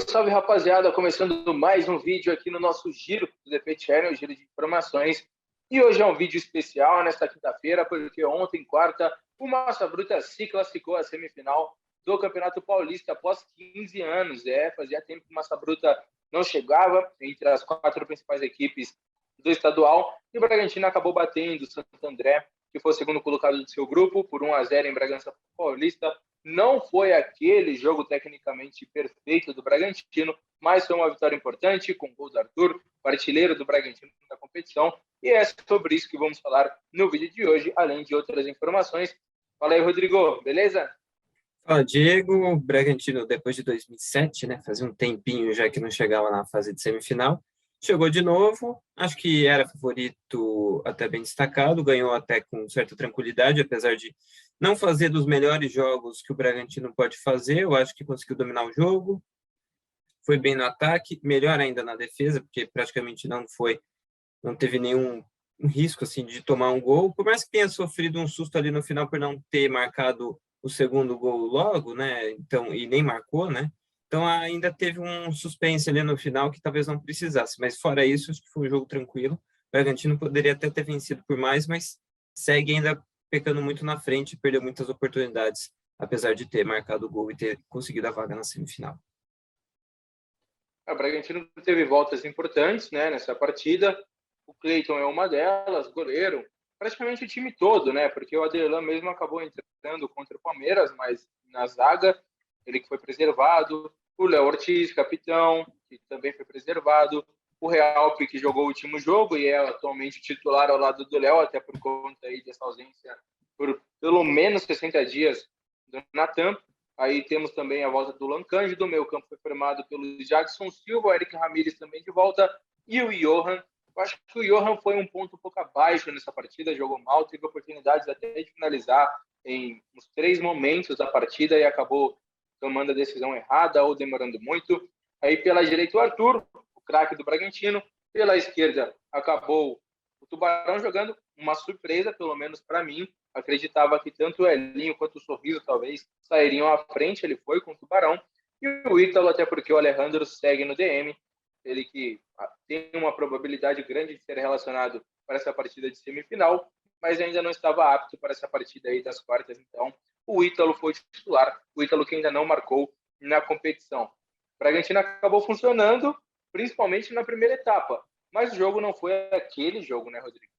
salve rapaziada, começando mais um vídeo aqui no nosso giro do The Channel, giro de informações. E hoje é um vídeo especial nesta quinta-feira, porque ontem, quarta, o Massa Bruta se classificou à semifinal do Campeonato Paulista após 15 anos. Fazia tempo que o Massa Bruta não chegava entre as quatro principais equipes do estadual. E o Bragantino acabou batendo o Santo André, que foi o segundo colocado do seu grupo, por 1-0 em Bragança Paulista. Não foi aquele jogo tecnicamente perfeito do Bragantino, mas foi uma vitória importante, com o gol do Arthur, o artilheiro do Bragantino na competição. E é sobre isso que vamos falar no vídeo de hoje, além de outras informações. Fala aí, Rodrigo, beleza? Fala, Diego. Bragantino, depois de 2007, né? Fazia um tempinho já que não chegava na fase de semifinal. Chegou de novo, acho que era favorito até bem destacado, ganhou até com certa tranquilidade, apesar de não fazer dos melhores jogos que o Bragantino pode fazer. Eu acho que conseguiu dominar o jogo, foi bem no ataque, melhor ainda na defesa, porque praticamente não teve nenhum risco assim de tomar um gol, por mais que tenha sofrido um susto ali no final por não ter marcado o segundo gol logo, né? Então, e nem marcou, né? Então ainda teve um suspense ali no final que talvez não precisasse, mas fora isso, acho que foi um jogo tranquilo. O Bragantino poderia até ter vencido por mais, mas segue ainda pecando muito na frente, perdeu muitas oportunidades, apesar de ter marcado o gol e ter conseguido a vaga na semifinal. O Bragantino teve voltas importantes, né, nessa partida. O Cleiton é uma delas, goleiro, praticamente o time todo, né? Porque o Aderlan mesmo acabou entrando contra o Palmeiras, mas na zaga, ele que foi preservado. O Léo Ortiz, capitão, que também foi preservado. O Realpe, que jogou o último jogo e é atualmente titular ao lado do Léo, até por conta aí dessa ausência por pelo menos 60 dias do Natan. Aí temos também a volta do Lancange, do meio campo foi formado pelo Jackson Silva, o Eric Ramírez também de volta, e o Johan. Eu acho que o Johan foi um ponto um pouco abaixo nessa partida, jogou mal, teve oportunidades até de finalizar em uns 3 momentos da partida e acabou tomando a decisão errada ou demorando muito. Aí pela direita o Arthur, o craque do Bragantino, pela esquerda acabou o Tubarão jogando uma surpresa, pelo menos para mim. Acreditava que tanto o Elinho quanto o Sorriso talvez sairiam à frente, ele foi com o Tubarão. E o Ítalo, até porque o Alejandro segue no DM, ele que tem uma probabilidade grande de ser relacionado para essa partida de semifinal, mas ainda não estava apto para essa partida aí das quartas. Então, o Ítalo foi titular, o Ítalo que ainda não marcou na competição. O Bragantino acabou funcionando, principalmente na primeira etapa, mas o jogo não foi aquele jogo, né, Rodrigo?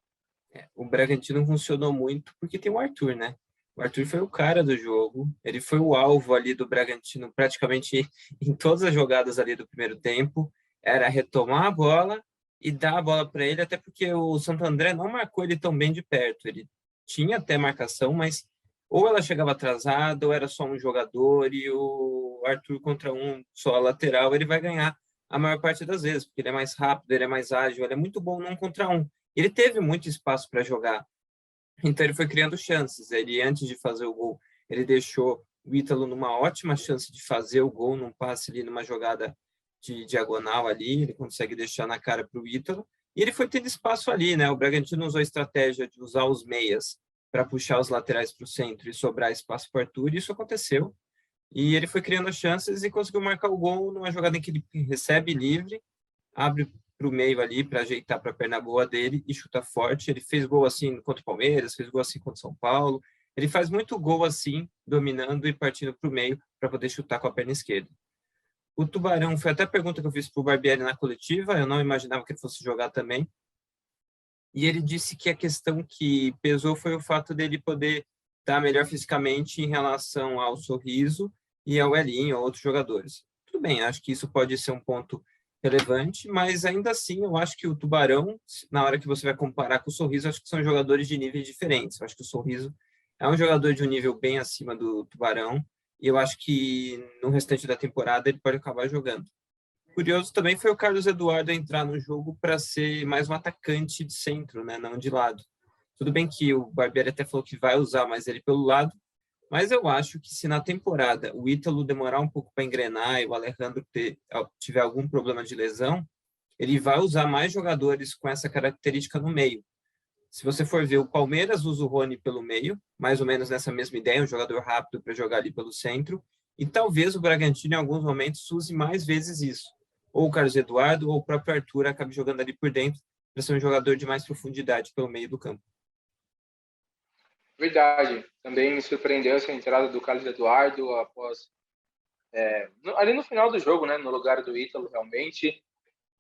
O Bragantino funcionou muito porque tem o Arthur, né? O Arthur foi o cara do jogo, ele foi o alvo ali do Bragantino praticamente em todas as jogadas ali do primeiro tempo, era retomar a bola e dar a bola para ele, até porque o Santo André não marcou ele tão bem de perto, ele tinha até marcação, mas ou ela chegava atrasada, ou era só um jogador, e o Arthur contra um só lateral, ele vai ganhar a maior parte das vezes, porque ele é mais rápido, ele é mais ágil, ele é muito bom num contra um. Ele teve muito espaço para jogar, então ele foi criando chances. Ele, antes de fazer o gol, ele deixou o Ítalo numa ótima chance de fazer o gol, num passe ali, numa jogada de diagonal ali, ele consegue deixar na cara para o Ítalo, e ele foi tendo espaço ali, né? O Bragantino usou a estratégia de usar os meias para puxar os laterais para o centro e sobrar espaço para o Arthur, e isso aconteceu. E ele foi criando chances e conseguiu marcar o gol numa jogada em que ele recebe livre, abre para o meio ali para ajeitar para a perna boa dele e chuta forte. Ele fez gol assim contra o Palmeiras, fez gol assim contra o São Paulo. Ele faz muito gol assim, dominando e partindo para o meio para poder chutar com a perna esquerda. O Tubarão, foi até a pergunta que eu fiz para o Barbieri na coletiva, eu não imaginava que ele fosse jogar também. E ele disse que a questão que pesou foi o fato dele poder estar melhor fisicamente em relação ao Sorriso e ao Elinho, a outros jogadores. Tudo bem, acho que isso pode ser um ponto relevante, mas ainda assim eu acho que o Tubarão, na hora que você vai comparar com o Sorriso, acho que são jogadores de níveis diferentes. Eu acho que o Sorriso é um jogador de um nível bem acima do Tubarão, e eu acho que no restante da temporada ele pode acabar jogando. Curioso também foi o Carlos Eduardo entrar no jogo para ser mais um atacante de centro, né, não de lado. Tudo bem que o Barbieri até falou que vai usar mais ele pelo lado, mas eu acho que se na temporada o Ítalo demorar um pouco para engrenar e o Alejandro tiver algum problema de lesão, ele vai usar mais jogadores com essa característica no meio. Se você for ver, o Palmeiras usa o Rony pelo meio, mais ou menos nessa mesma ideia, um jogador rápido para jogar ali pelo centro, E talvez o Bragantino, em alguns momentos, use mais vezes isso. Ou o Carlos Eduardo ou o próprio Arthur acabe jogando ali por dentro para ser um jogador de mais profundidade pelo meio do campo. Verdade. Também me surpreendeu essa entrada do Carlos Eduardo após ali no final do jogo, né, no lugar do Ítalo, realmente.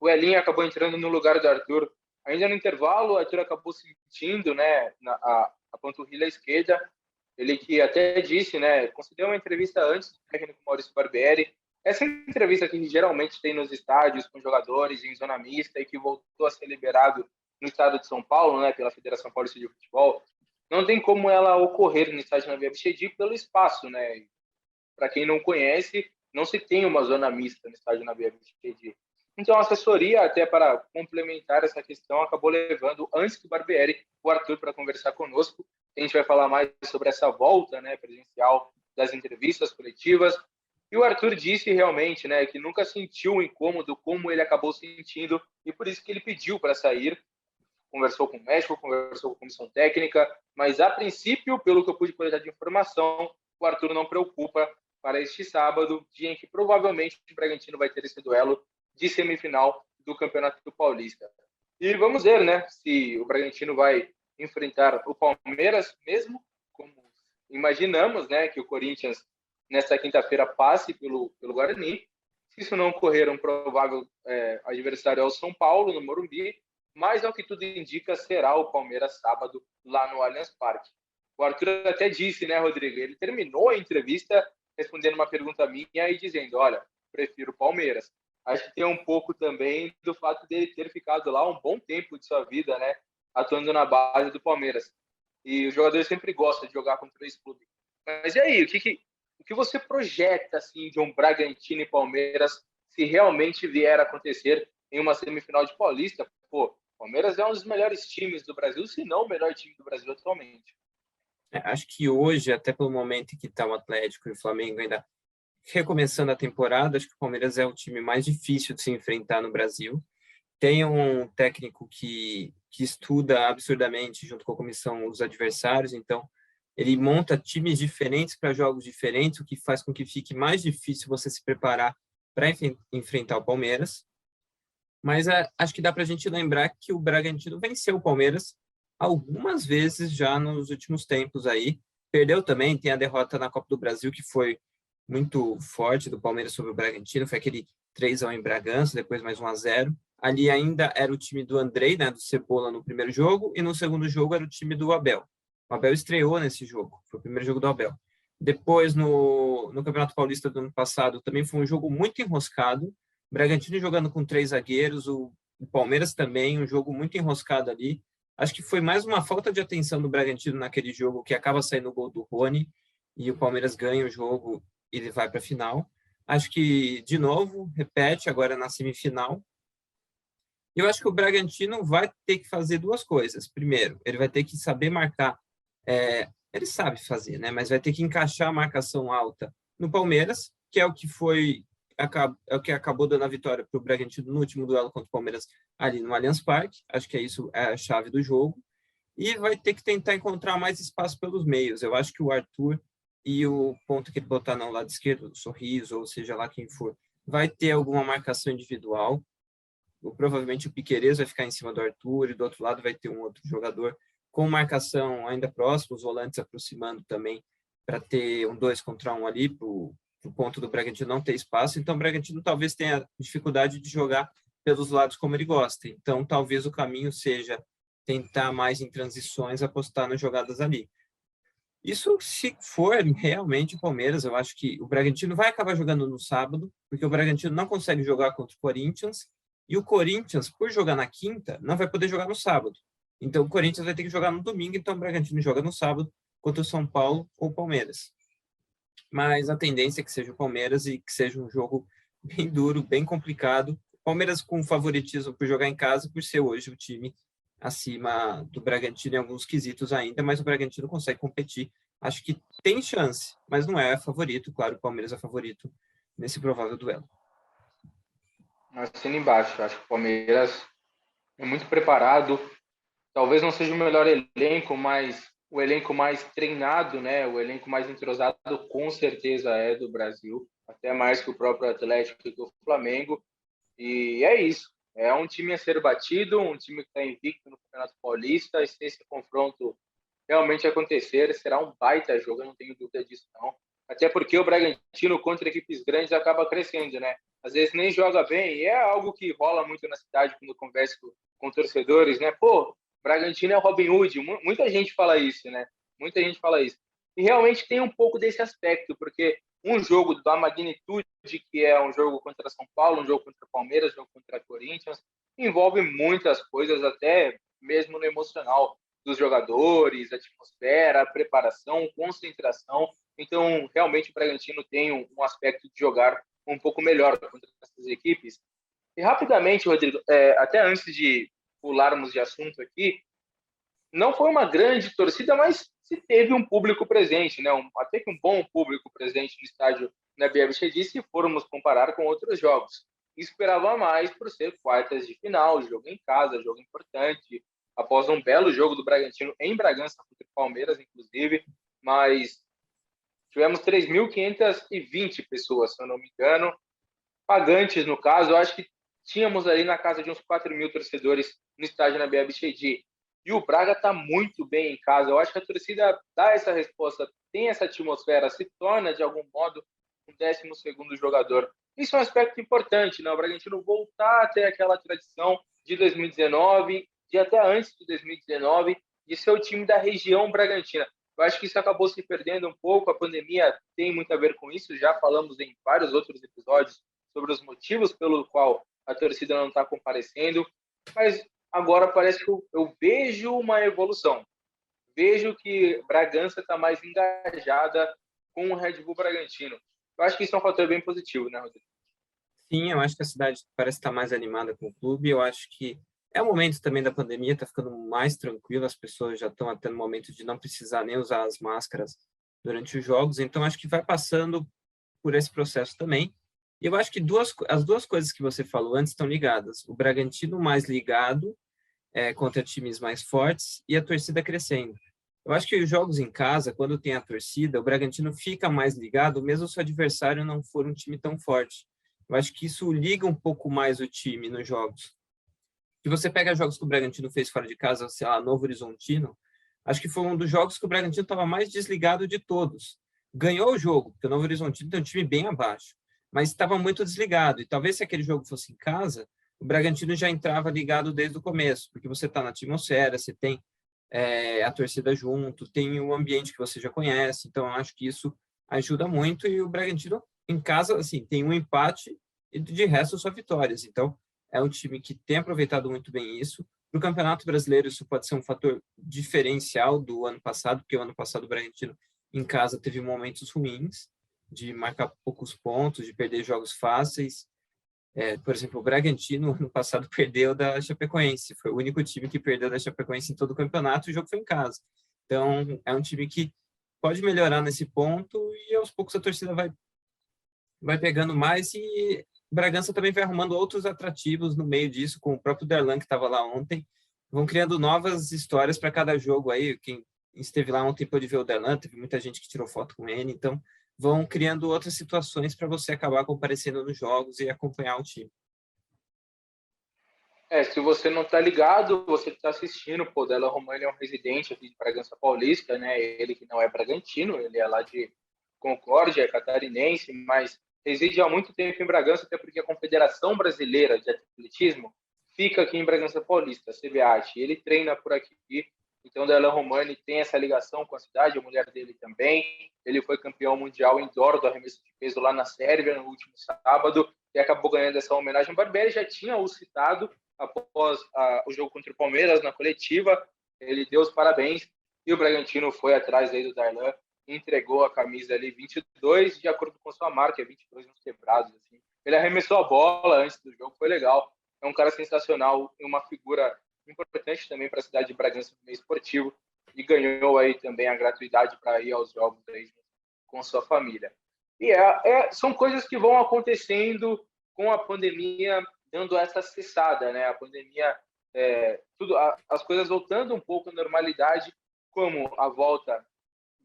O Elinho acabou entrando no lugar do Arthur. Ainda no intervalo, o Arthur acabou sentindo, né, a panturrilha esquerda. Ele que até disse, né, concedeu uma entrevista antes do técnico Maurício Barbieri. Essa entrevista que geralmente tem nos estádios com jogadores em zona mista e que voltou a ser liberado no estado de São Paulo, né, pela Federação Paulista de Futebol, não tem como ela ocorrer no estádio Navi Abichedi pelo espaço, né? Para quem não conhece, não se tem uma zona mista no estádio Navi Abichedi. Então, a assessoria, até para complementar essa questão, acabou levando, antes do Barbieri, o Arthur para conversar conosco. A gente vai falar mais sobre essa volta, né, presencial das entrevistas coletivas. E o Arthur disse realmente, né, que nunca sentiu o incômodo como ele acabou sentindo e por isso que ele pediu para sair. Conversou com o médico, conversou com a comissão técnica, mas a princípio, pelo que eu pude coletar de informação, o Arthur não preocupa para este sábado, dia em que provavelmente o Bragantino vai ter esse duelo de semifinal do Campeonato Paulista. E vamos ver, né, se o Bragantino vai enfrentar o Palmeiras mesmo, como imaginamos, né, que o Corinthians nesta quinta-feira passe pelo Guarani. Se isso não ocorrer, um provável adversário é o São Paulo, no Morumbi, mas ao que tudo indica, será o Palmeiras sábado lá no Allianz Parque. O Arthur até disse, né, Rodrigo? Ele terminou a entrevista respondendo uma pergunta minha e dizendo: olha, prefiro o Palmeiras. Acho que tem um pouco também do fato dele ter ficado lá um bom tempo de sua vida, né, atuando na base do Palmeiras. E o jogador sempre gosta de jogar contra esse clube. Mas e aí, o que você projeta assim de um Bragantino e Palmeiras se realmente vier a acontecer em uma semifinal de Paulista? Pô, Palmeiras é um dos melhores times do Brasil, se não o melhor time do Brasil atualmente. Acho que hoje, até pelo momento em que está o Atlético e o Flamengo ainda recomeçando a temporada, acho que o Palmeiras é o time mais difícil de se enfrentar no Brasil. Tem um técnico que estuda absurdamente junto com a comissão os adversários, então ele monta times diferentes para jogos diferentes, o que faz com que fique mais difícil você se preparar para enfrentar o Palmeiras. Mas acho que dá para a gente lembrar que o Bragantino venceu o Palmeiras algumas vezes já nos últimos tempos aí. Perdeu também, tem a derrota na Copa do Brasil, que foi muito forte do Palmeiras sobre o Bragantino, foi aquele 3-1 em Bragança, depois mais 1-0. Ali ainda era o time do Andrei, né, do Cebola no primeiro jogo, e no segundo jogo era o time do Abel. O Abel estreou nesse jogo, foi o primeiro jogo do Abel. Depois, no Campeonato Paulista do ano passado, também foi um jogo muito enroscado, o Bragantino jogando com 3 zagueiros, o Palmeiras também, um jogo muito enroscado ali. Acho que foi mais uma falta de atenção do Bragantino naquele jogo, que acaba saindo o gol do Rony, e o Palmeiras ganha o jogo e ele vai para a final. Acho que, de novo, repete agora na semifinal. Eu acho que o Bragantino vai ter que fazer duas coisas. Primeiro, ele vai ter que saber marcar. Ele sabe fazer, né? Mas vai ter que encaixar a marcação alta no Palmeiras, que é o que foi é o que acabou dando a vitória para o Bragantino no último duelo contra o Palmeiras ali no Allianz Parque. Acho que isso é a chave do jogo. E vai ter que tentar encontrar mais espaço pelos meios. Eu acho que o Arthur e o ponto que ele botar no lado esquerdo, o Sorriso, ou seja lá quem for, vai ter alguma marcação individual. Ou provavelmente o Piquerez vai ficar em cima do Arthur e do outro lado vai ter um outro jogador com marcação ainda próximo, os volantes aproximando também para ter um 2 contra 1 ali, para o ponto do Bragantino não ter espaço. Então, o Bragantino talvez tenha dificuldade de jogar pelos lados como ele gosta. Então, talvez o caminho seja tentar mais em transições, apostar nas jogadas ali. Isso se for realmente o Palmeiras, eu acho que o Bragantino vai acabar jogando no sábado, porque o Bragantino não consegue jogar contra o Corinthians, e o Corinthians, por jogar na quinta, não vai poder jogar no sábado. Então, o Corinthians vai ter que jogar no domingo, então o Bragantino joga no sábado contra o São Paulo ou Palmeiras. Mas a tendência é que seja o Palmeiras e que seja um jogo bem duro, bem complicado. Palmeiras com favoritismo por jogar em casa, por ser hoje o time acima do Bragantino em alguns quesitos ainda, mas o Bragantino consegue competir. Acho que tem chance, mas não é favorito. Claro, o Palmeiras é favorito nesse provável duelo. Assina embaixo. Acho que o Palmeiras é muito preparado. Talvez não seja o melhor elenco, mas o elenco mais treinado, né? O elenco mais entrosado, com certeza é do Brasil, até mais que o próprio Atlético e do Flamengo. E é isso. É um time a ser batido, um time que está invicto no Campeonato Paulista. E se esse confronto realmente acontecer, será um baita jogo, eu não tenho dúvida disso, não. Até porque o Bragantino contra equipes grandes acaba crescendo, né? Às vezes nem joga bem, e é algo que rola muito na cidade quando eu converso com torcedores, né? Pô, Bragantino é Robin Hood, muita gente fala isso, né? Muita gente fala isso. E realmente tem um pouco desse aspecto, porque um jogo da magnitude que é um jogo contra São Paulo, um jogo contra Palmeiras, um jogo contra Corinthians, envolve muitas coisas, até mesmo no emocional dos jogadores, atmosfera, preparação, concentração. Então, realmente, o Bragantino tem um aspecto de jogar um pouco melhor contra essas equipes. E rapidamente, Rodrigo, até antes de pularmos de assunto aqui, não foi uma grande torcida, mas se teve um público presente, né? Até que um bom público presente no estádio na BFG, se formos comparar com outros jogos. Esperava mais por ser quartas de final, jogo em casa, jogo importante, após um belo jogo do Bragantino em Bragança contra o Palmeiras, inclusive, mas tivemos 3.520 pessoas, se eu não me engano, pagantes no caso. Eu acho que tínhamos ali na casa de uns 4.000 torcedores no estádio na BFG. E o Braga está muito bem em casa. Eu acho que a torcida dá essa resposta, tem essa atmosfera, se torna, de algum modo, um 12º jogador. Isso é um aspecto importante, né? O Bragantino voltar a ter aquela tradição de 2019, de até antes de 2019, de ser o time da região Bragantina. Eu acho que isso acabou se perdendo um pouco. A pandemia tem muito a ver com isso. Já falamos em vários outros episódios sobre os motivos pelo qual a torcida não está comparecendo. Mas agora parece que eu vejo uma evolução. Vejo que Bragança está mais engajada com o Red Bull Bragantino. Eu acho que isso é um fator bem positivo, né, Rodrigo? Sim, eu acho que a cidade parece estar mais animada com o clube. Eu acho que é o momento também da pandemia, está ficando mais tranquilo, as pessoas já estão até no momento de não precisar nem usar as máscaras durante os jogos, então acho que vai passando por esse processo também. E eu acho que as duas coisas que você falou antes estão ligadas. O Bragantino mais ligado contra times mais fortes e a torcida crescendo. Eu acho que os jogos em casa, quando tem a torcida, o Bragantino fica mais ligado, mesmo se o adversário não for um time tão forte. Eu acho que isso liga um pouco mais o time nos jogos. Se você pega jogos que o Bragantino fez fora de casa, sei lá, Novo Horizontino, acho que foi um dos jogos que o Bragantino estava mais desligado de todos. Ganhou o jogo, porque o Novo Horizontino tem um time bem abaixo, mas estava muito desligado. E talvez se aquele jogo fosse em casa, o Bragantino já entrava ligado desde o começo, porque você está na atmosfera, você tem a torcida junto, tem o ambiente que você já conhece. Então, acho que isso ajuda muito. E o Bragantino, em casa, assim, tem um empate e de resto só vitórias. Então, é um time que tem aproveitado muito bem isso. Para o Campeonato Brasileiro, isso pode ser um fator diferencial do ano passado, porque o ano passado o Bragantino em casa teve momentos ruins, de marcar poucos pontos, de perder jogos fáceis. Por exemplo, o Bragantino, ano passado, perdeu da Chapecoense. Foi o único time que perdeu da Chapecoense em todo o campeonato e o jogo foi em casa. Então, é um time que pode melhorar nesse ponto e aos poucos a torcida vai pegando mais e Bragança também vai arrumando outros atrativos no meio disso, com o próprio Darlan que estava lá ontem. Vão criando novas histórias para cada jogo aí. Quem esteve lá ontem pôde ver o Darlan, teve muita gente que tirou foto com ele, então vão criando outras situações para você acabar comparecendo nos jogos e acompanhar o time. Se você não está ligado, você está assistindo, pô, Della Romani é um residente aqui de Bragança Paulista, né? Ele que não é bragantino, ele é lá de Concórdia, é catarinense, mas reside há muito tempo em Bragança, até porque a Confederação Brasileira de Atletismo fica aqui em Bragança Paulista, a CBAT. Ele treina por aqui, então Della Romani tem essa ligação com a cidade, a mulher dele também. Ele foi campeão mundial indoor do arremesso de peso lá na Sérvia no último sábado e acabou ganhando essa homenagem. O Barbieri já tinha o citado após o jogo contra o Palmeiras na coletiva. Ele deu os parabéns e o Bragantino foi atrás aí do Darlan, entregou a camisa ali 22, de acordo com sua marca, 22 nos quebrados. Assim. Ele arremessou a bola antes do jogo, foi legal. É um cara sensacional e uma figura importante também para a cidade de Bragança no meio esportivo e ganhou aí também a gratuidade para ir aos jogos aí com sua família. E são coisas que vão acontecendo com a pandemia dando essa cessada, né? A pandemia, as coisas voltando um pouco à normalidade, como a volta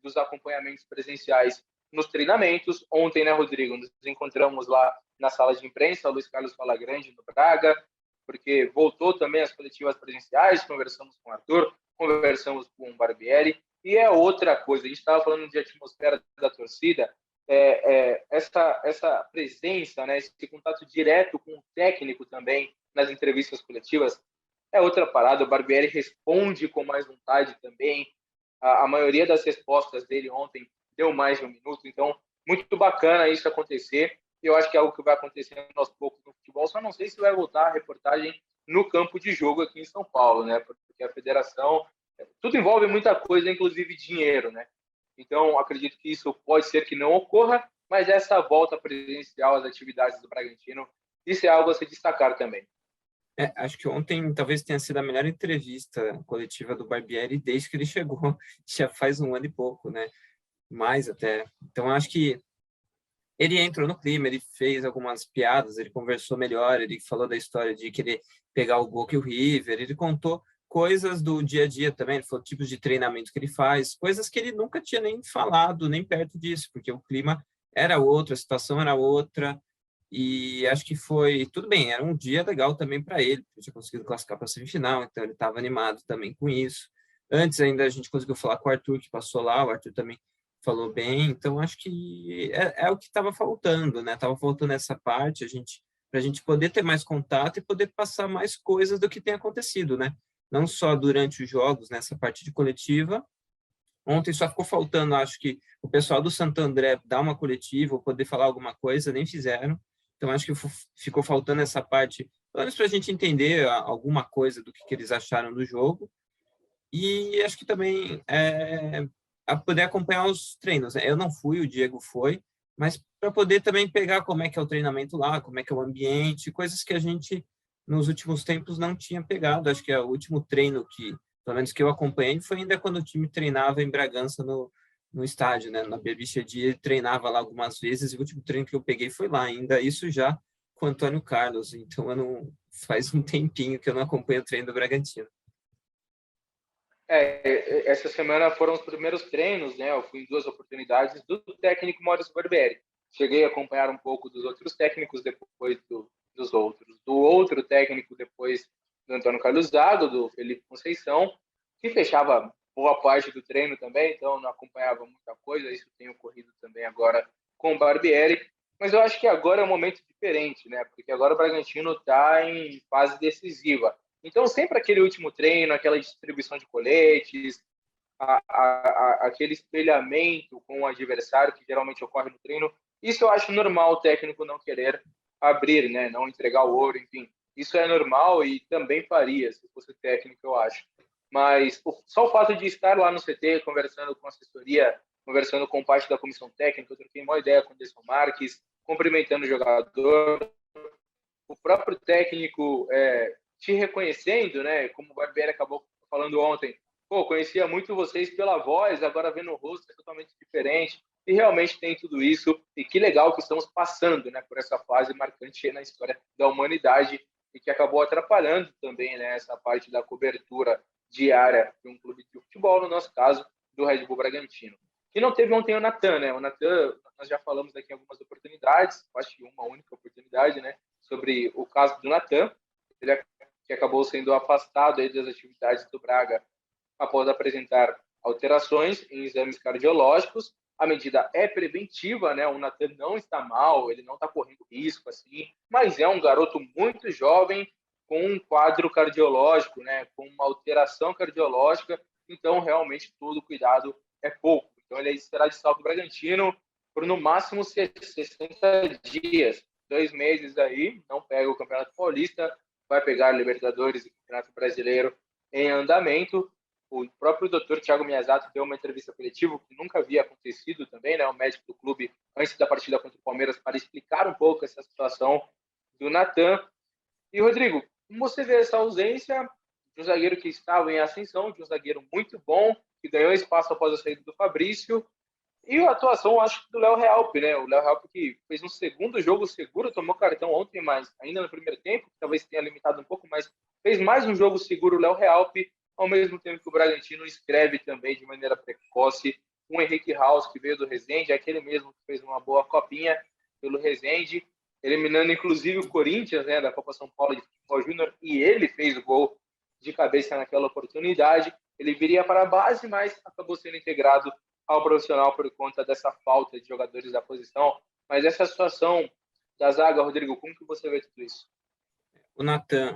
dos acompanhamentos presenciais nos treinamentos. Ontem, né, Rodrigo, nos encontramos lá na sala de imprensa, Luiz Carlos Falagrande, no Braga, porque voltou também as coletivas presenciais, conversamos com o Arthur, conversamos com o Barbieri, e é outra coisa, a gente estava falando de atmosfera da torcida, essa presença, né, esse contato direto com o técnico também nas entrevistas coletivas, é outra parada. O Barbieri responde com mais vontade também. A maioria das respostas dele ontem deu mais de um minuto. Então, muito bacana isso acontecer. Eu acho que é algo que vai acontecendo aos poucos no futebol. Só não sei se vai voltar a reportagem no campo de jogo aqui em São Paulo, né? Porque a federação, tudo envolve muita coisa, inclusive dinheiro, né? Então, acredito que isso pode ser que não ocorra, mas essa volta presencial às atividades do Bragantino, isso é algo a se destacar também. Acho que ontem talvez tenha sido a melhor entrevista coletiva do Barbieri desde que ele chegou, já faz um ano e pouco, né? Mais até. Então, acho que ele entrou no clima, ele fez algumas piadas, ele conversou melhor, ele falou da história de querer pegar o Boca e o River, ele contou coisas do dia a dia também, ele falou tipos de treinamento que ele faz, coisas que ele nunca tinha nem falado, nem perto disso, porque o clima era outro, a situação era outra, e acho que foi tudo bem, era um dia legal também para ele, ele tinha conseguido classificar para a semifinal, então ele estava animado também com isso. Antes ainda a gente conseguiu falar com o Arthur, que passou lá, o Arthur também falou bem, então acho que é o que estava faltando, né? Estava faltando essa parte, para a gente poder ter mais contato e poder passar mais coisas do que tem acontecido, né? Não só durante os jogos, nessa parte de coletiva. Ontem só ficou faltando, acho que o pessoal do Santo André dar uma coletiva ou poder falar alguma coisa, nem fizeram. Então acho que ficou faltando essa parte, pelo menos para a gente entender alguma coisa do que eles acharam do jogo. E acho que também a poder acompanhar os treinos, né? Eu não fui, o Diego foi, mas para poder também pegar como é que é o treinamento lá, como é que é o ambiente, coisas que a gente nos últimos tempos não tinha pegado. Acho que o último treino que, pelo menos que eu acompanhei, foi ainda quando o time treinava em Bragança no estádio, né? Na Baby-Chedia, ele treinava lá algumas vezes, e o último treino que eu peguei foi lá, ainda isso já com o Antônio Carlos. Então, faz um tempinho que eu não acompanho o treino do Bragantino. Essa semana foram os primeiros treinos, né? Eu fui em 2 oportunidades do técnico Maurício Barbieri. Cheguei a acompanhar um pouco dos outros técnicos depois dos outros. Do outro técnico depois do Antônio Carlos Zago, do Felipe Conceição, que fechava boa parte do treino também, então não acompanhava muita coisa. Isso tem ocorrido também agora com o Barbieri. Mas eu acho que agora é um momento diferente, né? Porque agora o Bragantino está em fase decisiva. Então, sempre aquele último treino, aquela distribuição de coletes, aquele espelhamento com o adversário que geralmente ocorre no treino, isso eu acho normal o técnico não querer abrir, né? Não entregar o ouro, enfim. Isso é normal e também faria, se fosse técnico, eu acho. Mas só o fato de estar lá no CT, conversando com a assessoria, conversando com parte da comissão técnica, eu troquei uma ideia com o Deson Marques, cumprimentando o jogador, o próprio técnico te reconhecendo, né? Como o Barbieri acabou falando ontem, pô, conhecia muito vocês pela voz, agora vendo o rosto é totalmente diferente. E realmente tem tudo isso. E que legal que estamos passando, né, por essa fase marcante na história da humanidade e que acabou atrapalhando também, né, essa parte da cobertura diária de um clube de futebol, no nosso caso, do Red Bull Bragantino. E não teve ontem o Natan, né? O Natan, nós já falamos aqui em algumas oportunidades, acho que uma única oportunidade, né? Sobre o caso do Natan, ele que acabou sendo afastado aí das atividades do Braga após apresentar alterações em exames cardiológicos. A medida é preventiva, né? O Natan não está mal, ele não está correndo risco, assim, mas é um garoto muito jovem com um quadro cardiológico, né? Com uma alteração cardiológica, então realmente todo cuidado é pouco. Então ele será de salvo Bragantino por no máximo 60 dias, 2 meses aí, não pega o Campeonato Paulista, vai pegar Libertadores e Campeonato Brasileiro em andamento. O próprio doutor Thiago Miyazato deu uma entrevista coletiva que nunca havia acontecido também, né? O médico do clube, antes da partida contra o Palmeiras, para explicar um pouco essa situação do Natan. E, Rodrigo, como você vê essa ausência de um zagueiro que estava em ascensão, de um zagueiro muito bom, que ganhou espaço após a saída do Fabrício, e a atuação, acho, do Léo Realpe, né? O Léo Realpe que fez um segundo jogo seguro, tomou cartão ontem, mas ainda no primeiro tempo, talvez tenha limitado um pouco, mas fez mais um jogo seguro o Léo Realpe. ao mesmo tempo que o Bragantino escreve também de maneira precoce um Henrique Haus, que veio do Resende, aquele mesmo que fez uma boa copinha pelo Resende, eliminando inclusive o Corinthians, né, da Copa São Paulo de Futebol Júnior, e ele fez o gol de cabeça naquela oportunidade. Ele viria para a base, mas acabou sendo integrado ao profissional por conta dessa falta de jogadores da posição. Mas essa situação da zaga, Rodrigo, como que você vê tudo isso? O Natan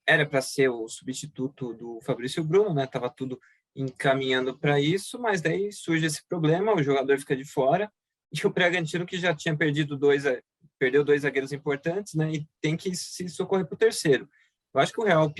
era para ser o substituto do Fabrício Bruno, né? Tava tudo encaminhando para isso, mas daí surge esse problema, o jogador fica de fora, e o Bragantino, que já tinha perdeu 2 zagueiros importantes, né? E tem que se socorrer para o terceiro. Eu acho que o Realp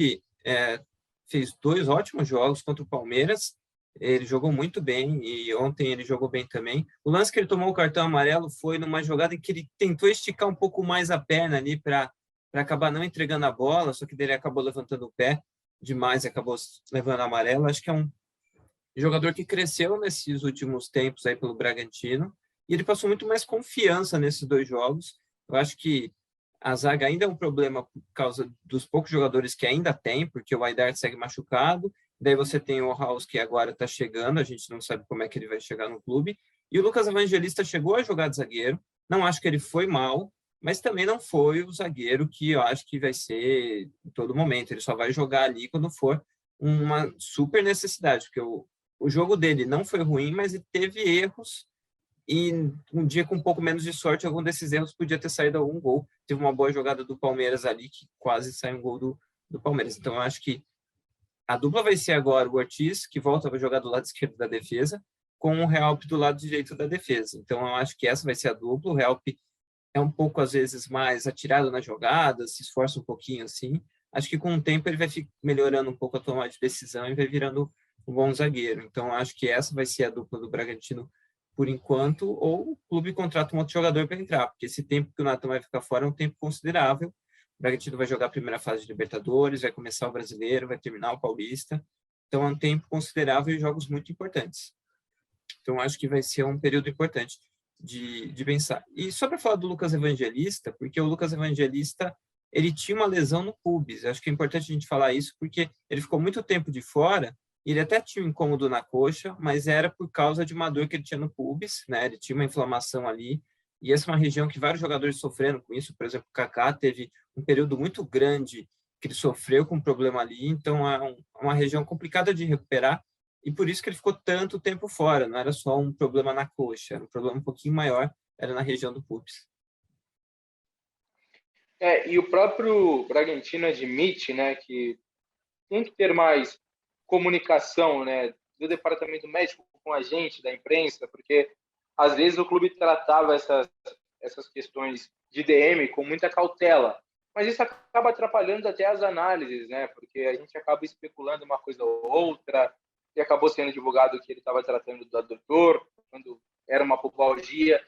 fez 2 ótimos jogos contra o Palmeiras, ele jogou muito bem, e ontem ele jogou bem também. O lance que ele tomou o cartão amarelo foi numa jogada em que ele tentou esticar um pouco mais a perna ali para acabar não entregando a bola, só que dele acabou levantando o pé demais e acabou levando amarelo. Acho que é um jogador que cresceu nesses últimos tempos aí pelo Bragantino, e ele passou muito mais confiança nesses 2 jogos. Eu acho que a zaga ainda é um problema por causa dos poucos jogadores que ainda tem, porque o Aidar segue machucado, daí você tem o Haus, que agora está chegando, a gente não sabe como é que ele vai chegar no clube, e o Lucas Evangelista chegou a jogar de zagueiro, não acho que ele foi mal, mas também não foi o zagueiro que eu acho que vai ser em todo momento, ele só vai jogar ali quando for uma super necessidade, porque o jogo dele não foi ruim, mas ele teve erros, e um dia com um pouco menos de sorte, algum desses erros podia ter saído algum gol. Teve uma boa jogada do Palmeiras ali, que quase saiu um gol do Palmeiras. Então, eu acho que a dupla vai ser agora o Ortiz, que volta a jogar do lado esquerdo da defesa, com o Realp do lado direito da defesa. Então, eu acho que essa vai ser a dupla. O Realp é um pouco, às vezes, mais atirado na jogada, se esforça um pouquinho assim. Acho que com o tempo ele vai melhorando um pouco a tomada de decisão e vai virando um bom zagueiro. Então, acho que essa vai ser a dupla do Bragantino por enquanto, ou o clube contrata um outro jogador para entrar, porque esse tempo que o Nathan vai ficar fora é um tempo considerável. O Bragantino vai jogar a primeira fase de Libertadores, vai começar o Brasileiro, vai terminar o Paulista. Então, é um tempo considerável e jogos muito importantes. Então, acho que vai ser um período importante de pensar. E só para falar do Lucas Evangelista, porque o Lucas Evangelista ele tinha uma lesão no pubis. Acho que é importante a gente falar isso, porque ele ficou muito tempo de fora. Ele até tinha um incômodo na coxa, mas era por causa de uma dor que ele tinha no pubis, né? Ele tinha uma inflamação ali, e essa é uma região que vários jogadores sofreram com isso. Por exemplo, o Kaká teve um período muito grande que ele sofreu com um problema ali, então é uma região complicada de recuperar, e por isso que ele ficou tanto tempo fora. Não era só um problema na coxa, era um problema um pouquinho maior, era na região do pubis. E o próprio Bragantino admite, né, que tem que ter mais comunicação, né, do departamento médico com a gente, da imprensa, porque às vezes o clube tratava essas questões de DM com muita cautela, mas isso acaba atrapalhando até as análises, né, porque a gente acaba especulando uma coisa ou outra, e acabou sendo divulgado que ele estava tratando do adutor, quando era uma pubalgia.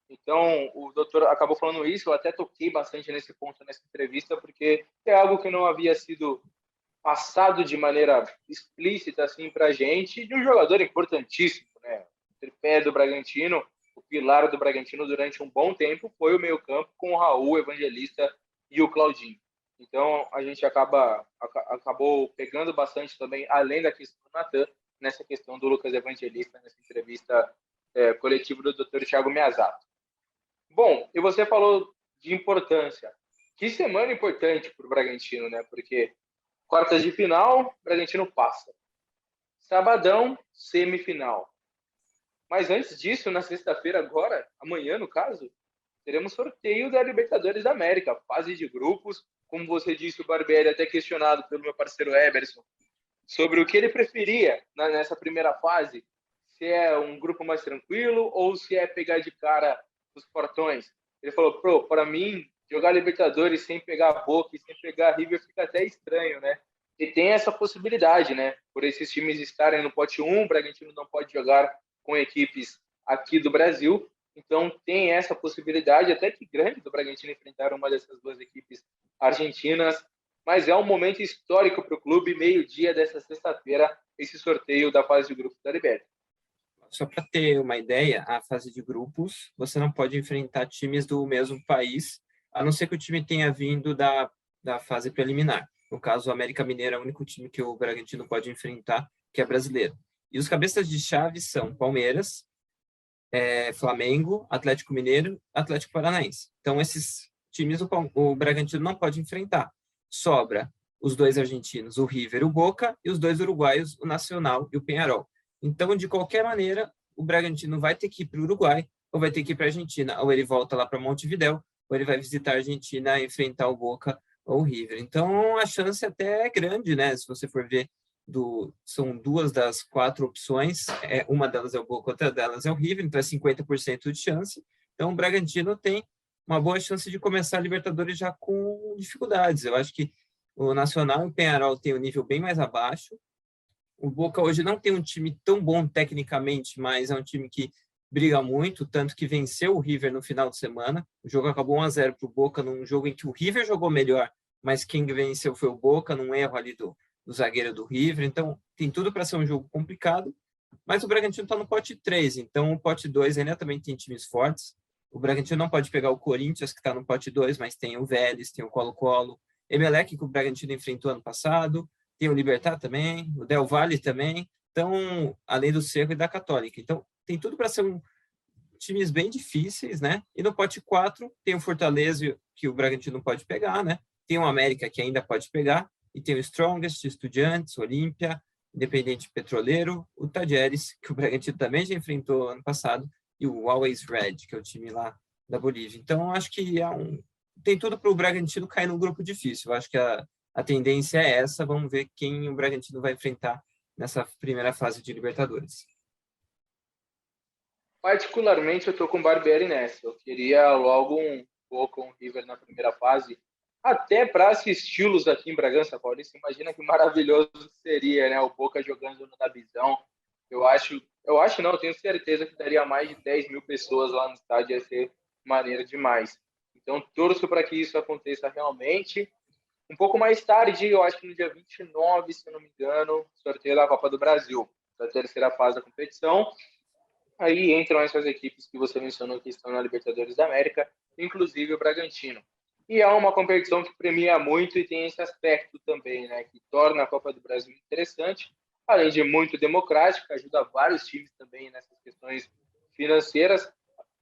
Então, o doutor acabou falando isso, eu até toquei bastante nesse ponto nessa entrevista, porque é algo que não havia sido passado de maneira explícita assim para a gente, de um jogador importantíssimo, né? O tripé do Bragantino, o pilar do Bragantino durante um bom tempo foi o meio-campo com o Raul, o Evangelista e o Claudinho. Então a gente acabou pegando bastante também, além da questão do Natan, nessa questão do Lucas Evangelista, nessa entrevista coletiva do Dr. Thiago Miyazato. Bom, e você falou de importância. Que semana importante para o Bragantino, né? Porque quartas de final, Bragantino passa. Sabadão, semifinal. Mas antes disso, na sexta-feira agora, amanhã no caso, teremos sorteio da Libertadores da América, fase de grupos. Como você disse, o Barbieri até questionado pelo meu parceiro Eberson sobre o que ele preferia nessa primeira fase, se é um grupo mais tranquilo ou se é pegar de cara os portões. Ele falou, para mim, jogar Libertadores sem pegar a Boca e sem pegar a River fica até estranho, né? E tem essa possibilidade, né? Por esses times estarem no pote 1, o Bragantino não pode jogar com equipes aqui do Brasil, então tem essa possibilidade, até que grande, do Bragantino enfrentar uma dessas 2 equipes argentinas, mas é um momento histórico para o clube, meio-dia dessa sexta-feira, esse sorteio da fase de grupos da Libertadores. Só para ter uma ideia, a fase de grupos, você não pode enfrentar times do mesmo país, a não ser que o time tenha vindo da fase preliminar. No caso, o América Mineiro é o único time que o Bragantino pode enfrentar, que é brasileiro. E os cabeças de chave são Palmeiras, Flamengo, Atlético Mineiro, Atlético Paranaense. Então, esses times o Bragantino não pode enfrentar. Sobra os dois argentinos, o River e o Boca, e os dois uruguaios, o Nacional e o Peñarol. Então, de qualquer maneira, o Bragantino vai ter que ir para o Uruguai ou vai ter que ir para a Argentina. Ou ele volta lá para Montevidéu, ou ele vai visitar a Argentina e enfrentar o Boca ou o River. Então, a chance até é grande, né? Se você for ver, são 2 das 4 opções, uma delas é o Boca, outra delas é o River, então é 50% de chance. Então, o Bragantino tem uma boa chance de começar a Libertadores já com dificuldades. Eu acho que o Nacional e o Peñarol têm um nível bem mais abaixo. O Boca hoje não tem um time tão bom tecnicamente, mas é um time que briga muito, tanto que venceu o River no final de semana. O jogo acabou 1-0 para o Boca, num jogo em que o River jogou melhor, mas quem venceu foi o Boca, num erro ali do zagueiro do River. Então, tem tudo para ser um jogo complicado, mas o Bragantino está no pote 3, então o pote 2 ainda também tem times fortes. O Bragantino não pode pegar o Corinthians, que está no pote 2, mas tem o Vélez, tem o Colo-Colo, Emelec, que o Bragantino enfrentou ano passado, tem o Libertad também, o Del Valle também, então, além do Cerro e da Católica. Então, tem tudo para ser times bem difíceis, né? E no pote 4 tem o Fortaleza, que o Bragantino pode pegar, né? Tem o América, que ainda pode pegar, e tem o Strongest, Estudiantes, Olímpia, Independente Petroleiro, o Tajeres, que o Bragantino também já enfrentou ano passado, e o Always Red, que é o time lá da Bolívia. Então, acho que tem tudo para o Bragantino cair num grupo difícil. Eu acho que a tendência é essa. Vamos ver quem o Bragantino vai enfrentar nessa primeira fase de Libertadores. Particularmente, eu tô com o Barbieri nessa. Eu queria logo um Boca, um River na primeira fase, até para assisti-los aqui em Bragança Paulista. Imagina que maravilhoso seria, né? O Boca jogando no Nabizão. Eu acho não, eu tenho certeza que daria mais de 10 mil pessoas lá no estádio, ia ser maneiro demais. Então, torço para que isso aconteça realmente. Um pouco mais tarde, eu acho que no dia 29, se eu não me engano, sorteio da Copa do Brasil, da terceira fase da competição. Aí entram essas equipes que você mencionou que estão na Libertadores da América, inclusive o Bragantino. E é uma competição que premia muito e tem esse aspecto também, né, que torna a Copa do Brasil interessante, além de muito democrática, ajuda vários times também nessas questões financeiras.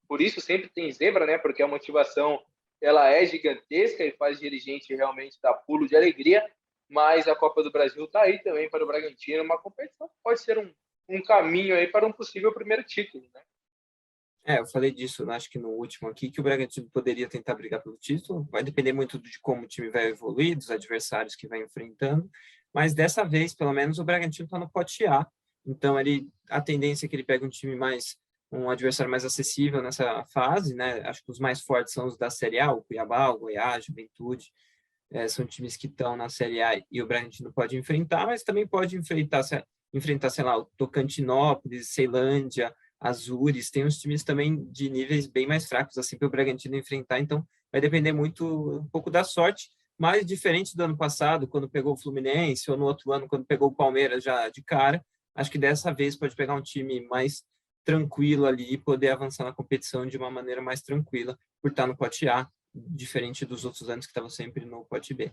Por isso sempre tem zebra, né, porque a motivação ela é gigantesca e faz dirigente realmente dar pulo de alegria, mas a Copa do Brasil está aí também para o Bragantino, uma competição que pode ser um caminho aí para um possível primeiro título, né? Eu falei disso, acho que no último aqui, que o Bragantino poderia tentar brigar pelo título. Vai depender muito de como o time vai evoluir, dos adversários que vai enfrentando. Mas dessa vez, pelo menos, o Bragantino está no pote A. Então, a tendência é que ele pegue um adversário mais acessível nessa fase, né? Acho que os mais fortes são os da Série A, o Cuiabá, o Goiás, Juventude. São times que estão na Série A e o Bragantino pode enfrentar, mas também pode enfrentar, sei lá, o Tocantinópolis, Ceilândia, Azures, tem uns times também de níveis bem mais fracos, assim, para o Bragantino enfrentar, então vai depender muito, um pouco da sorte, mas diferente do ano passado, quando pegou o Fluminense, ou no outro ano, quando pegou o Palmeiras já de cara, acho que dessa vez pode pegar um time mais tranquilo ali e poder avançar na competição de uma maneira mais tranquila, por estar no pote A, diferente dos outros anos que estavam sempre no pote B.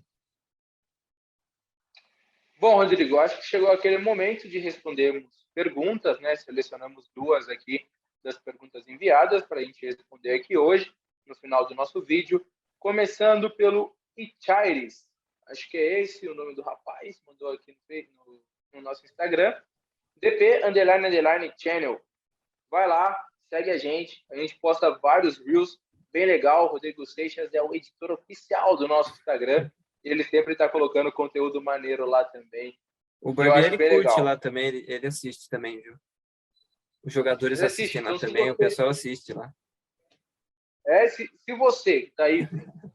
Bom, Rodrigo, acho que chegou aquele momento de respondermos perguntas, né? Selecionamos 2 aqui das perguntas enviadas para a gente responder aqui hoje, no final do nosso vídeo. Começando pelo Ichaires. Acho que é esse o nome do rapaz, mandou aqui no nosso Instagram. DP__channel. Vai lá, segue a gente posta vários reels, bem legal. O Rodrigo Seixas é o editor oficial do nosso Instagram. Ele sempre está colocando conteúdo maneiro lá também. O E eu acho Barbieri bem curte legal. lá também, ele assiste também, viu? Os jogadores Ele assiste, assistem lá então se também, o você, pessoal assiste lá. se você que está aí vendo,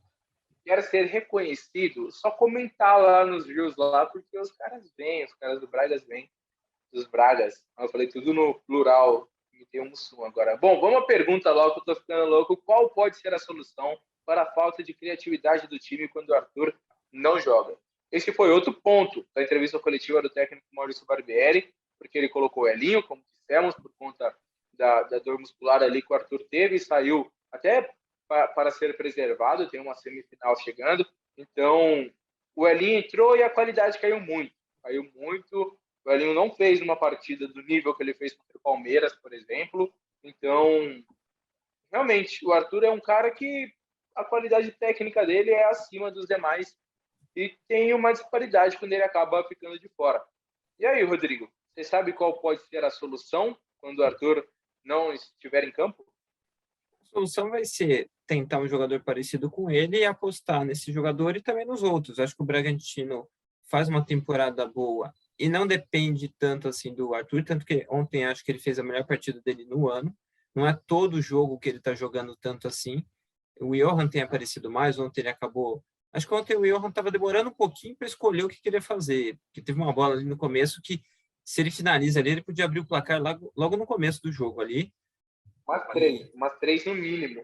quer ser reconhecido, só comentar lá nos reels lá, porque os caras vêm, os caras do Bragas vêm, dos Bragas. Eu falei tudo no plural, me tem um som agora. Bom, vamos à pergunta logo, que eu tô ficando louco. Qual pode ser a solução para a falta de criatividade do time quando o Arthur não joga? Esse foi outro ponto da entrevista coletiva do técnico Maurício Barbieri, porque ele colocou o Elinho, como dissemos, por conta da dor muscular ali que o Arthur teve, e saiu até para ser preservado, tem uma semifinal chegando. Então, o Elinho entrou e a qualidade caiu muito. Caiu muito. O Elinho não fez uma partida do nível que ele fez contra o Palmeiras, por exemplo. Então, realmente, o Arthur é um cara que a qualidade técnica dele é acima dos demais e tem uma disparidade quando ele acaba ficando de fora. E aí, Rodrigo, você sabe qual pode ser a solução quando o Arthur não estiver em campo? A solução vai ser tentar um jogador parecido com ele e apostar nesse jogador e também nos outros. Acho que o Bragantino faz uma temporada boa e não depende tanto assim do Arthur, tanto que ontem acho que ele fez a melhor partida dele no ano. Não é todo jogo que ele está jogando tanto assim. O Johan tem aparecido mais, ontem ele acabou. Acho que ontem o Johan estava demorando um pouquinho para escolher o que queria fazer, porque teve uma bola ali no começo que, se ele finaliza ali, ele podia abrir o placar logo no começo do jogo ali. Umas três no mínimo.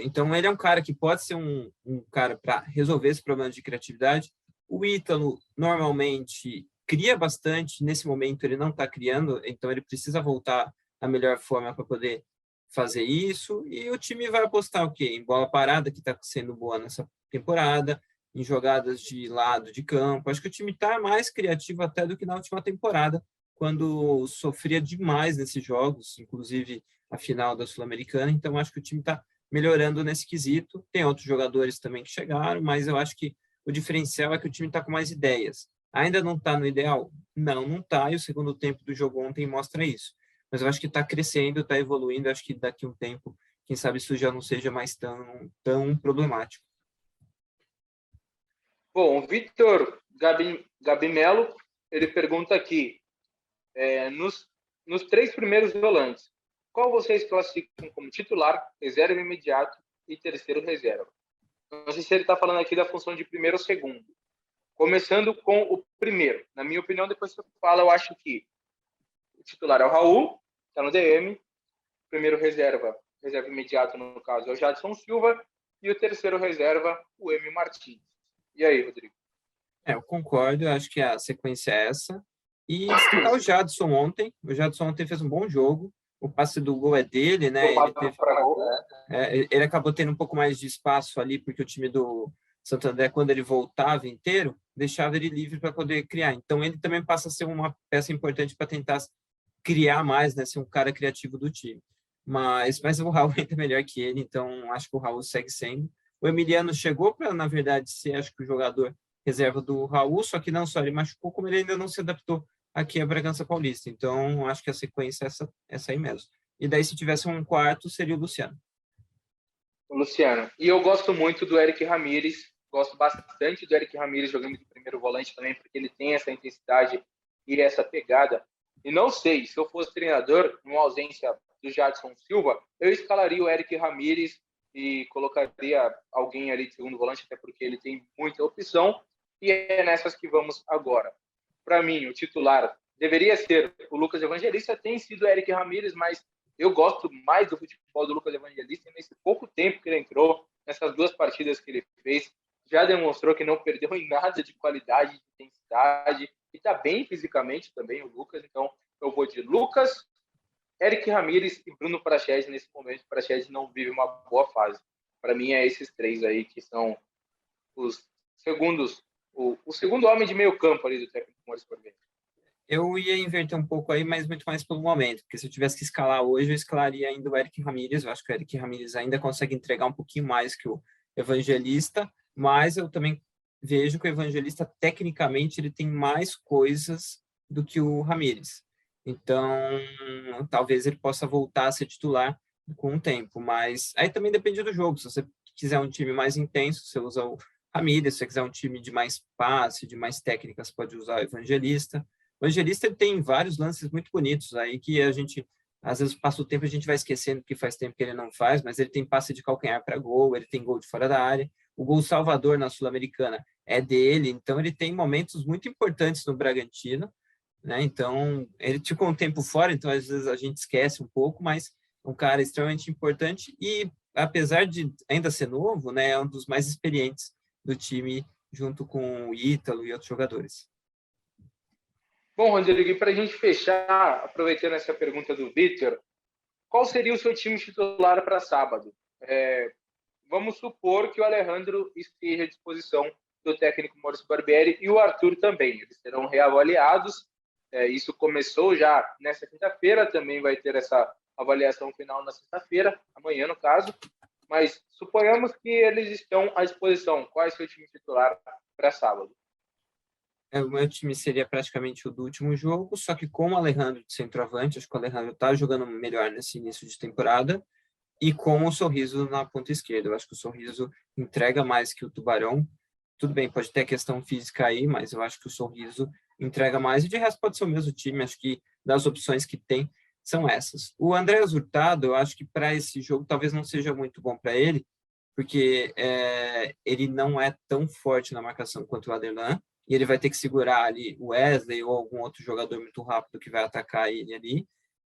Então ele é um cara que pode ser um cara para resolver esse problema de criatividade. O Ítalo normalmente cria bastante, nesse momento ele não está criando, então ele precisa voltar à melhor forma para poder fazer isso. E o time vai apostar o quê? Em bola parada, que está sendo boa nessa temporada, em jogadas de lado de campo. Acho que o time está mais criativo até do que na última temporada, quando sofria demais nesses jogos, inclusive a final da Sul-Americana. Então, acho que o time está melhorando nesse quesito. Tem outros jogadores também que chegaram, mas eu acho que o diferencial é que o time está com mais ideias. Ainda não está no ideal? Não, não está, e o segundo tempo do jogo ontem mostra isso. Mas eu acho que está crescendo, está evoluindo, acho que daqui a um tempo, quem sabe isso já não seja mais tão problemático. Bom, o Vitor Gabimelo, ele pergunta aqui, nos três primeiros volantes, qual vocês classificam como titular, reserva imediato e terceiro reserva? Não sei se ele está falando aqui da função de primeiro ou segundo. Começando com o primeiro. Na minha opinião, depois você fala, eu acho que o titular é o Raul, está no DM. Primeiro reserva imediato, no caso, é o Jadson Silva. E o terceiro reserva, o M. Martins. E aí, Rodrigo? Eu concordo, eu acho que a sequência é essa. E destacar o Jadson ontem. O Jadson ontem fez um bom jogo. O passe do gol é dele, né? Ele acabou tendo um pouco mais de espaço ali, porque o time do Santo André, quando ele voltava inteiro, deixava ele livre para poder criar. Então, ele também passa a ser uma peça importante para tentar criar mais, né? Ser um cara criativo do time. Mas o Raul ainda é melhor que ele, então acho que o Raul segue sendo. O Emiliano chegou para, na verdade, ser, acho que o jogador reserva do Raul, só que não só ele machucou, como ele ainda não se adaptou aqui a Bragança Paulista. Então, acho que a sequência é essa aí mesmo. E daí, se tivesse um quarto, seria o Luciano. O Luciano. E eu gosto muito do Eric Ramírez. Gosto bastante do Eric Ramírez jogando de primeiro volante também, porque ele tem essa intensidade e essa pegada. E não sei, se eu fosse treinador, numa ausência do Jadson Silva, eu escalaria o Eric Ramírez e colocaria alguém ali de segundo volante, até porque ele tem muita opção. E é nessas que vamos agora. Para mim, o titular deveria ser o Lucas Evangelista, tem sido o Eric Ramírez, mas eu gosto mais do futebol do Lucas Evangelista nesse pouco tempo que ele entrou, nessas duas partidas que ele fez, já demonstrou que não perdeu em nada de qualidade, de intensidade, e está bem fisicamente também o Lucas, então eu vou de Lucas, Eric Ramírez e Bruno Praxedes nesse momento. O Praxedes não vive uma boa fase. Para mim é esses três aí que são os segundos, o segundo homem de meio campo ali do técnico Maurício Barbieri. Eu ia inverter um pouco aí, mas muito mais pelo momento, porque se eu tivesse que escalar hoje, eu escalaria ainda o Eric Ramírez. Eu acho que o Eric Ramírez ainda consegue entregar um pouquinho mais que o Evangelista, mas eu também vejo que o Evangelista, tecnicamente, ele tem mais coisas do que o Ramírez. Então, talvez ele possa voltar a ser titular com o tempo, mas aí também depende do jogo. Se você quiser um time mais intenso, você usa o Ramírez. Se você quiser um time de mais passe, de mais técnicas, pode usar o Evangelista. O Evangelista ele tem vários lances muito bonitos aí que a gente, às vezes, passa o tempo e a gente vai esquecendo que faz tempo que ele não faz, mas ele tem passe de calcanhar para gol, ele tem gol de fora da área. O gol salvador na Sul-Americana é dele, então ele tem momentos muito importantes no Bragantino, né? Então, ele ficou um tempo fora, então às vezes a gente esquece um pouco, mas é um cara extremamente importante e, apesar de ainda ser novo, né, é um dos mais experientes do time, junto com o Ítalo e outros jogadores. Bom, Rodrigo, e para a gente fechar, aproveitando essa pergunta do Victor, qual seria o seu time titular para sábado? Vamos supor que o Alejandro esteja à disposição do técnico Maurício Barbieri e o Arthur também. Eles serão reavaliados. Isso começou já nessa quinta-feira, também vai ter essa avaliação final na sexta-feira, amanhã no caso. Mas suponhamos que eles estão à disposição. Qual é o seu time titular para sábado? O meu time seria praticamente o do último jogo, só que com o Alejandro de centroavante, acho que o Alejandro está jogando melhor nesse início de temporada, e com o Sorriso na ponta esquerda. Eu acho que o Sorriso entrega mais que o Tubarão. Tudo bem, pode ter a questão física aí, mas eu acho que o Sorriso entrega mais. E de resto pode ser o mesmo time, acho que das opções que tem são essas. O Andrés Hurtado, eu acho que para esse jogo talvez não seja muito bom para ele, porque ele não é tão forte na marcação quanto o Aderlan, e ele vai ter que segurar ali o Wesley ou algum outro jogador muito rápido que vai atacar ele ali.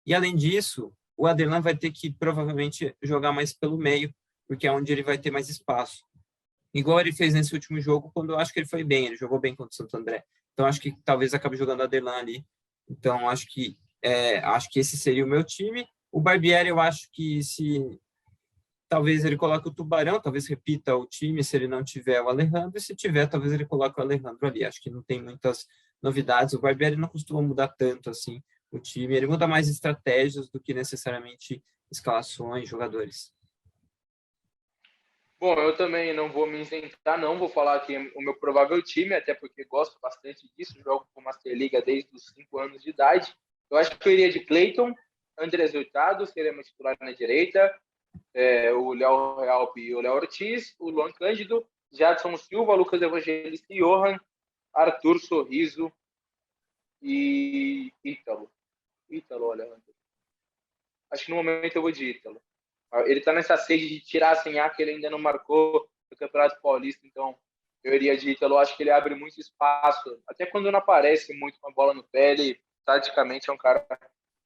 E além disso, o Aderlan vai ter que provavelmente jogar mais pelo meio, porque é onde ele vai ter mais espaço. Igual ele fez nesse último jogo, quando eu acho que ele foi bem, ele jogou bem contra o Santo André. Então acho que talvez acabe jogando o Aderlan ali. Então acho que esse seria o meu time. O Barbieri, eu acho que se talvez ele coloque o Tubarão, talvez repita o time se ele não tiver o Alejandro, e se tiver, talvez ele coloque o Alejandro ali. Acho que não tem muitas novidades. O Barbieri não costuma mudar tanto assim o time, ele muda mais estratégias do que necessariamente escalações, jogadores. Bom, eu também não vou me isentar, não vou falar aqui o meu provável time, até porque gosto bastante disso, jogo com Master Liga desde os 5 anos de idade. Eu acho que eu iria de Cleiton, Andrés Hurtado, seria meu titular na direita, o Léo Realpe e o Léo Ortiz, o Luan Cândido, Jadson Silva, Lucas Evangelista e Johan, Arthur Sorriso e Ítalo. Olha, acho que no momento eu vou de Ítalo. Ele está nessa sede de tirar sem A que ele ainda não marcou no Campeonato Paulista, então eu iria de Ítalo. Acho que ele abre muito espaço, até quando não aparece muito com a bola no pé, ele taticamente é um cara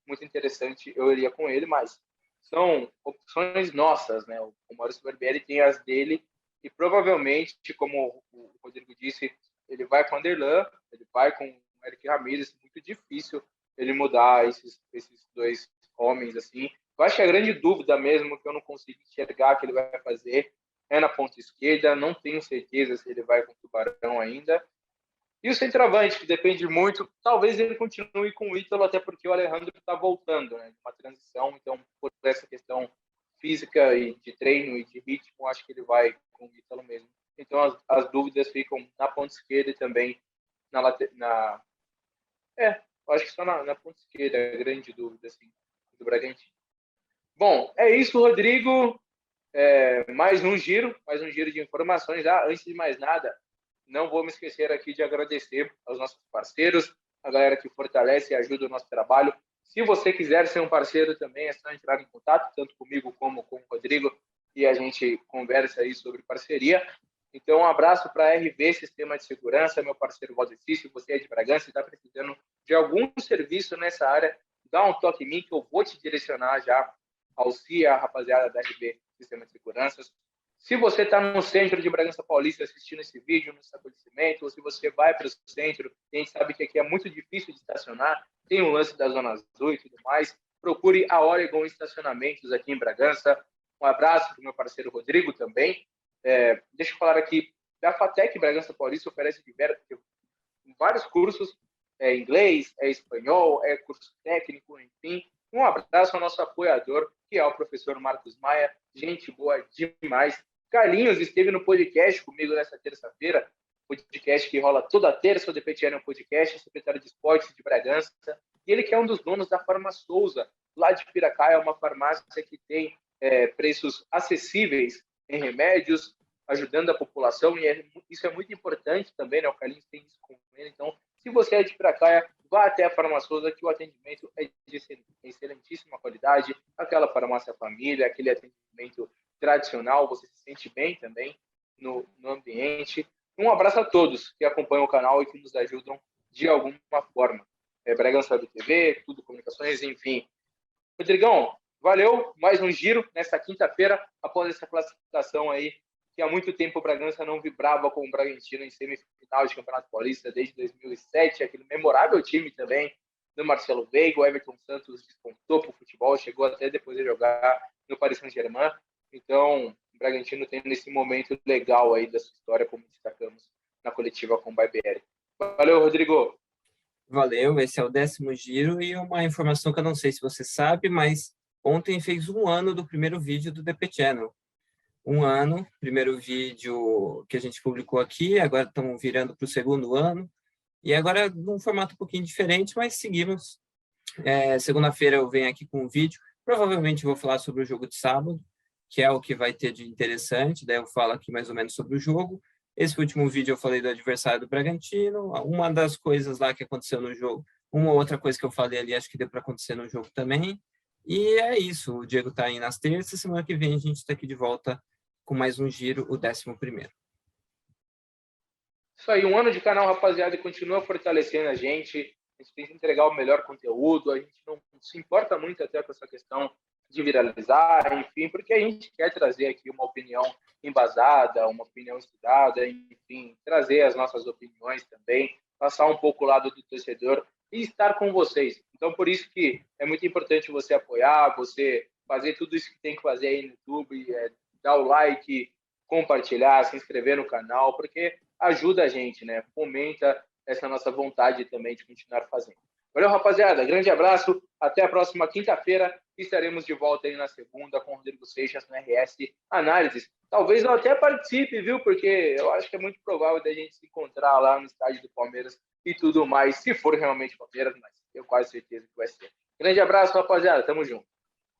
muito interessante, eu iria com ele, mas são opções nossas, né? O Maurício Barbieri tem as dele e provavelmente, como o Rodrigo disse, ele vai com o Anderlan, ele vai com o Eric Ramírez, muito difícil ele mudar esses dois homens assim. Eu acho que a grande dúvida mesmo que eu não consigo enxergar que ele vai fazer é na ponta esquerda, não tenho certeza se ele vai com o Tubarão ainda. E o centroavante, que depende muito, talvez ele continue com o Ítalo, até porque o Alejandro está voltando, né? Uma transição, então, por essa questão física e de treino e de ritmo, acho que ele vai com o Ítalo mesmo. Então, as dúvidas ficam na ponta esquerda e também acho que só na ponta esquerda, a grande dúvida, assim, do Bragantino. Bom, é isso, Rodrigo. Mais um giro de informações. Antes de mais nada, não vou me esquecer aqui de agradecer aos nossos parceiros, a galera que fortalece e ajuda o nosso trabalho. Se você quiser ser um parceiro também, é só entrar em contato, tanto comigo como com o Rodrigo, e a gente conversa aí sobre parceria. Então, um abraço para a RV Sistema de Segurança, meu parceiro Valdeci. Se você é de Bragança e está precisando de algum serviço nessa área, dá um toque em mim que eu vou te direcionar já ao CIA, a rapaziada da RV Sistema de Segurança. Se você está no centro de Bragança Paulista assistindo esse vídeo no estabelecimento, ou se você vai para o centro, a gente sabe que aqui é muito difícil de estacionar, tem o lance da Zona Azul e tudo mais, procure a Oregon Estacionamentos aqui em Bragança. Um abraço para o meu parceiro Rodrigo também. Deixa eu falar aqui, da FATEC Bragança Paulista oferece vários cursos, inglês, espanhol, curso técnico, enfim. Um abraço ao nosso apoiador, que é o professor Marcos Maia, gente boa demais. Carlinhos esteve no podcast comigo nessa terça-feira, podcast que rola toda terça, o DPTN é um podcast, secretário de esportes de Bragança, e ele que é um dos donos da Farma Souza, lá de Piracaia, uma farmácia que tem preços acessíveis em remédios, ajudando a população, e isso é muito importante também, né? O Carlinhos tem isso com ele, então, se você é de Piracaia, vá até a Farma Souza, que o atendimento é de excelentíssima qualidade, aquela farmácia família, aquele atendimento tradicional, você se sente bem também no ambiente. Um abraço a todos que acompanham o canal e que nos ajudam de alguma forma. Bragança Web TV, Tudo Comunicações, enfim. Rodrigão, valeu, mais um giro nessa quinta-feira, após essa classificação aí, que há muito tempo o Bragança não vibrava com o Bragantino em semifinal de Campeonato Paulista, desde 2007, aquele memorável time também do Marcelo Veiga. O Everton Santos despontou para o futebol, chegou até depois de jogar no Paris Saint-Germain. Então, o Bragantino tem nesse momento legal aí da sua história, como destacamos na coletiva com o Barbieri. Valeu, Rodrigo. Valeu, esse é o 10º giro e uma informação que eu não sei se você sabe, mas ontem fez 1 ano do primeiro vídeo do DP Channel. 1 ano, primeiro vídeo que a gente publicou aqui, agora estamos virando para o 2º ano, e agora num formato um pouquinho diferente, mas seguimos. Segunda-feira eu venho aqui com um vídeo, provavelmente vou falar sobre o jogo de sábado, que é o que vai ter de interessante, daí eu falo aqui mais ou menos sobre o jogo. Esse último vídeo eu falei do adversário do Bragantino, uma das coisas lá que aconteceu no jogo, uma outra coisa que eu falei ali, acho que deu para acontecer no jogo também. E é isso, o Diego está aí nas terças, semana que vem a gente está aqui de volta com mais um giro, o 11º. Isso aí, 1 ano de canal, rapaziada, e continua fortalecendo a gente tem que entregar o melhor conteúdo, a gente não se importa muito até com essa questão de viralizar, enfim, porque a gente quer trazer aqui uma opinião embasada, uma opinião estudada, enfim, trazer as nossas opiniões também, passar um pouco o lado do torcedor e estar com vocês. Então, por isso que é muito importante você apoiar, você fazer tudo isso que tem que fazer aí no YouTube, dar o like, compartilhar, se inscrever no canal, porque ajuda a gente, né? Fomenta essa nossa vontade também de continuar fazendo. Valeu, rapaziada. Grande abraço. Até a próxima quinta-feira. Estaremos de volta aí na segunda com o Rodrigo Seixas no RS Análises. Talvez eu até participe, viu? Porque eu acho que é muito provável da gente se encontrar lá no estádio do Palmeiras e tudo mais, se for realmente Palmeiras, mas eu quase certeza que vai ser. Grande abraço, rapaziada. Tamo junto.